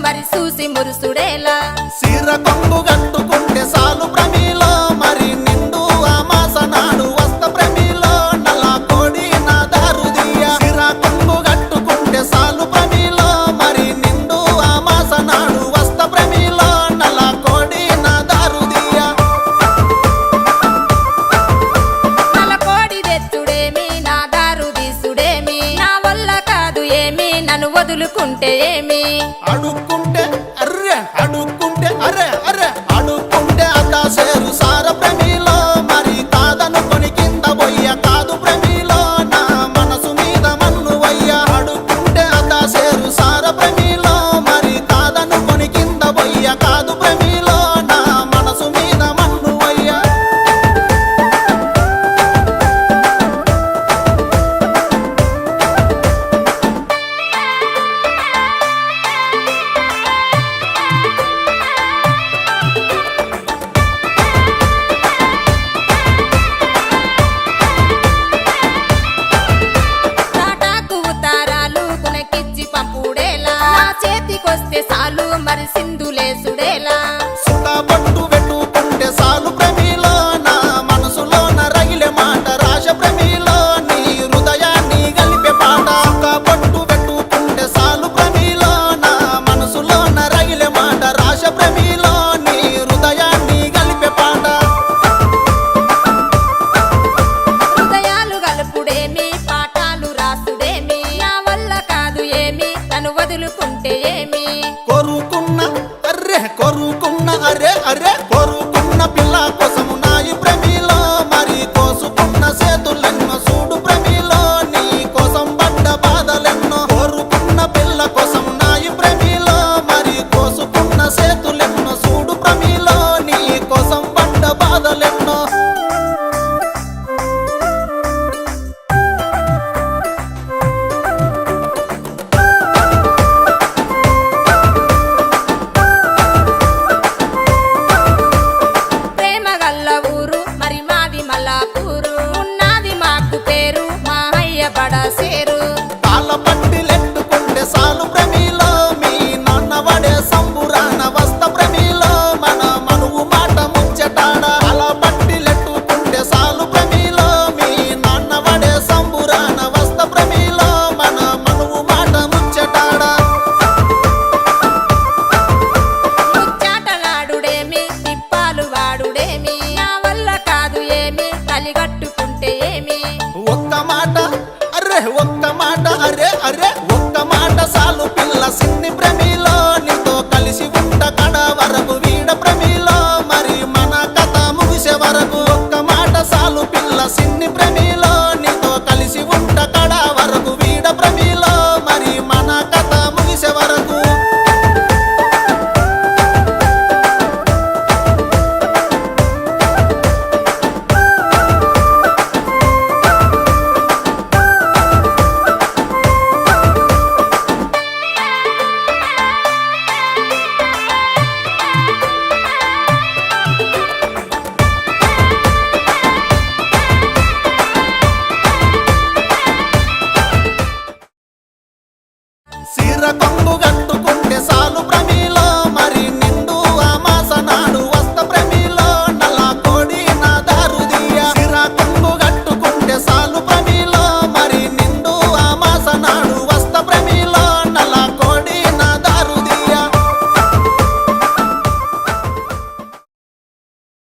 మరి చూసి మురుసుడేలా సీర కొంగు కట్టుకుంటే సాలు ప్రమిలో మరి నిండు అమాస నాడు వస్త ప్రమిలో నల్ల కోడి నా దారుదియ సీర కొంగు కట్టుకుంటే సాలు ప్రమిలో మరి నిండు అమాస నాడు వస్త ప్రమిలో నల్ల కోడి నా దారుదియ నల్ల కోడి తెచ్చుడేమి నా దారు తీసుడేమి నా వల్ల కాదు ఏమి నన్ను వదులుకుంటే ఏమి అడుక్కుంటే అర్రె అడుక్కుంటే అరే అరే అడుక్కుంటే అదా సేరు సార ప్రమిలో మరి కాదనుకొని కింద బొయ్య కాదు ప్రమిలో నా మనసు మీద మన్ను వయ్య అడుక్కుంటే అదా సేరు సార ప్రమిలో మరి కాదనుకొని కింద బొయ్య కాదు ప్రమిలో నా మనసు మీద మన్ను వయ్య తాటాకు ఉతారాలు కునకిచ్చి పంపుడేలా నా చేతికొస్తే సాలు మరి సింధులేసుడేలా సుఖపట్టు పెట్టుకుంటే సాలు ప్రమిలో నా మనసులోన రగిలే మాట రాశ ప్రమిలో నీ హృదయాన్ని గలిపే పాట సుఖపట్టు పెట్టుకుంటే సాలు ప్రమిలో నా మనసులోన రగిలే మాట రాశ ప్రమిలో నీ హృదయాన్ని గలిపే పాట హృదయాలు గలుపుడేమి పాఠాలు రాసుడేమి నా వల్ల కాదు ఏమి తను వదులుకుంటే ఏమి కొరుకున్న అరే అరే కొరుకున్న పిల్ల కోసము నాయి ప్రమిలో మరి కోసుకున్న చేతులెన్నో చూడు ప్రమిలో నీ కోసం పడ్డ బాధలెన్నో కోరుకున్న పిల్ల కోసం నాయి ప్రమిలో మరి కోసుకున్న చేతులెన్నో చూడు ప్రమిలో నీ కోసం పడ్డ బాధలెన్నో ప్రేమ గల్ల ఊరు మరి మాది మల్లాపూరు ఉన్నది మాకు పేరు మా అయ్య బడసేరు తాళ పట్టిలెట్టుకుంటే సాలు ప్రమిలో మీ నాన్న వడే సంబురాన వస్త ప్రమిలో మన మనువు మాట ముచ్చటాడ అలా పట్టిలెట్టుకుంటే సాలు ప్రమిలో మీ నాన్న వడే సంబురాన వస్త ప్రమిలో మన మనువు మాట ముచ్చటాడ ముచ్చాటలాడుడేమి తిప్పాలు వాడుడేమి నా వల్ల కాదు ఏమి కలిగట్టుకుంటే ఏమి ఒక్క మాట అరే ఒక్క మాట అరే అరే ఒక్క మాట సాలు పిల్ల సిన్ని ప్రమిలో